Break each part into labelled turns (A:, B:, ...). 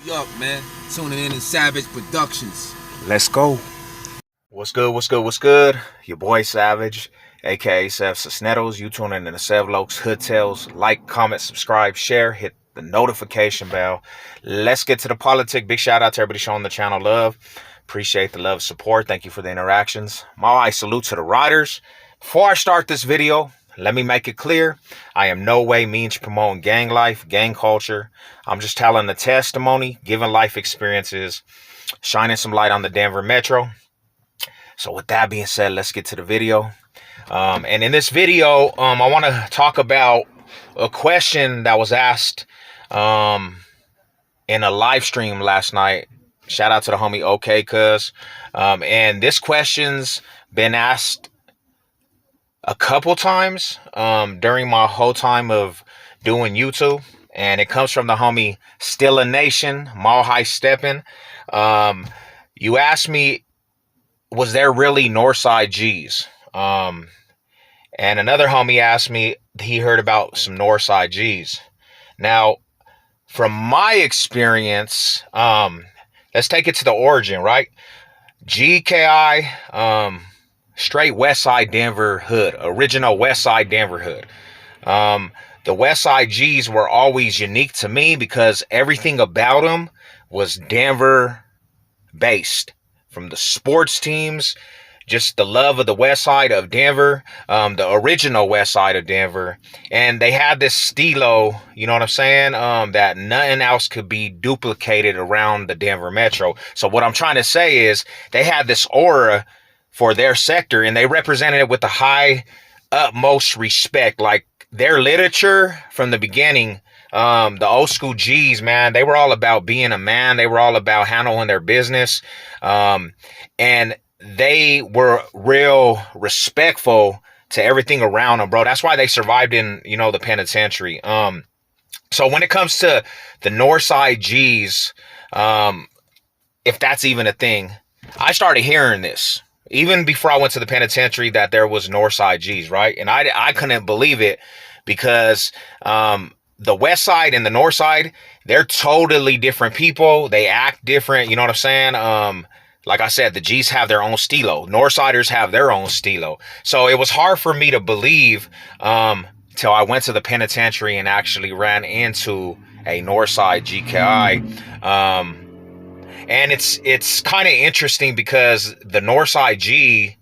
A: Yup, man. Tuning in Savage Productions.
B: Let's go. What's good? What's good? What's good? Your boy Savage, aka Sev Cisneros. You tuning in to Sev Lokes Hood Tales. Like, comment, subscribe, share, hit the notification bell. Let's get to the politic. Big shout out to everybody showing the channel love. Appreciate the love, support. Thank you for the interactions. My salute to the riders. Before I start this video, let me make it clear, I am no way means promoting gang life, gang culture. I'm just telling the testimony, giving life experiences, shining some light on the Denver Metro. So with that being said, let's get to the video. And in this video, I want to talk about a question that was asked in a live stream last night. Shout out to the homie OK Cuz. And this question's been asked a couple times during my whole time of doing YouTube. And it comes from the homie Still a Nation, Mall High Steppin'. You asked me, was there really Northside G's? And another homie asked me, he heard about some Northside G's. Now, from my experience, let's take it to the origin, right? GKI, straight Westside Denver hood, original Westside Denver hood. The Westside G's were always unique to me because everything about them was Denver based. From the sports teams, just the love of the west side of Denver, the original west side of Denver. And they had this stilo, you know what I'm saying, that nothing else could be duplicated around the Denver Metro. So what I'm trying to say is they had this aura for their sector, and they represented it with the high utmost respect. Like their literature from the beginning, the old school G's, man, they were all about being a man. They were all about handling their business. And they were real respectful to everything around them, bro. That's why they survived in, the penitentiary. So when it comes to the Northside G's, if that's even a thing, I started hearing this even before I went to the penitentiary, that there was Northside G's, right? And I couldn't believe it because, the west side and the north side, they're totally different people. They act different. You know what I'm saying? Like I said, the G's have their own stilo. Northsiders have their own stilo. So it was hard for me to believe till I went to the penitentiary and actually ran into a Northside GKI. And it's kind of interesting because the Northside G,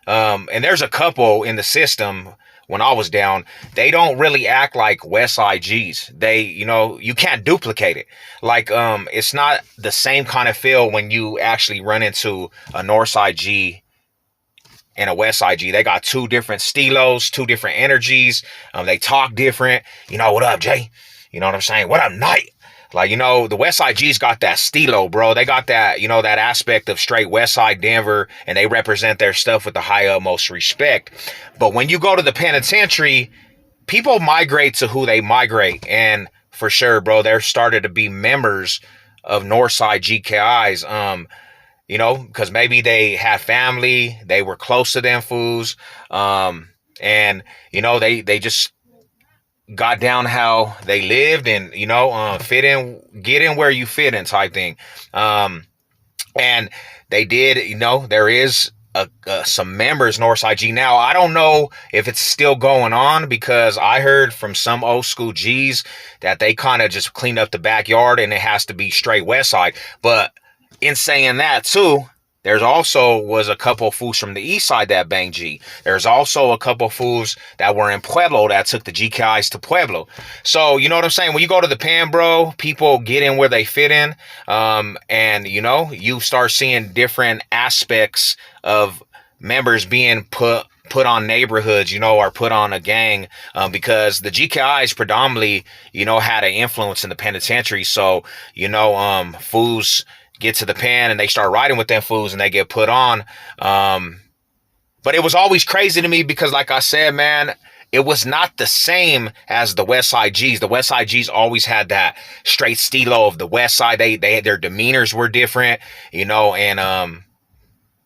B: and there's a couple in the system. When I was down, they don't really act like Westside G's. They, you can't duplicate it. Like, it's not the same kind of feel when you actually run into a Northside G and a Westside G. They got two different stilos, two different energies. They talk different. What up, Jay? You know what I'm saying? What up, Knight? Like, the Westside G's got that stilo, bro. They got that, that aspect of straight Westside Denver, and they represent their stuff with the high utmost respect. But when you go to the penitentiary, people migrate to who they migrate. And for sure, bro, there started to be members of Northside GKIs, because maybe they had family, they were close to them fools, and, they just got down how they lived and, fit in, get in where you fit in type thing. And they did, there is some members Northside G. Now, I don't know if it's still going on because I heard from some old school G's that they kind of just cleaned up the backyard and it has to be straight west side. But in saying that too, there's also was a couple fools from the east side that banged G. There's also a couple fools that were in Pueblo that took the GKIs to Pueblo. So, you know what I'm saying? When you go to the pen, bro, people get in where they fit in. And, you start seeing different aspects of members being put on neighborhoods, or put on a gang, because the GKIs predominantly, had an influence in the penitentiary. So, fools get to the pen and they start riding with them fools and they get put on. But it was always crazy to me because, like I said, man, it was not the same as the Westside G's. The Westside G's always had that straight stilo of the West Side. Their demeanors were different, and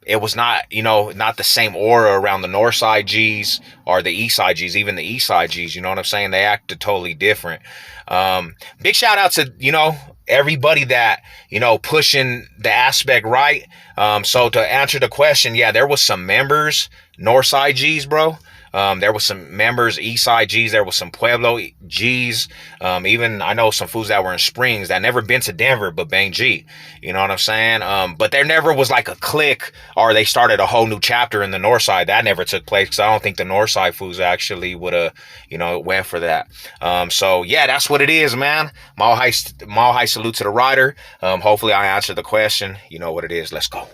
B: it was not, not the same aura around the North Side G's or the East Side G's, even the East Side G's. You know what I'm saying? They acted totally different. Big shout out to, everybody that, you know, pushing the aspect right. So to answer the question, yeah, there was some members, Northside G's, bro. There was some members, Eastside G's. There was some Pueblo G's. Even I know some fools that were in Springs that never been to Denver, but bang G. You know what I'm saying? But there never was like a clique or they started a whole new chapter in the North Side. That never took place because I don't think the North Side fools actually would have, you know, went for that. So yeah, that's what it is, man. Mile high salute to the rider. Hopefully I answered the question. You know what it is. Let's go.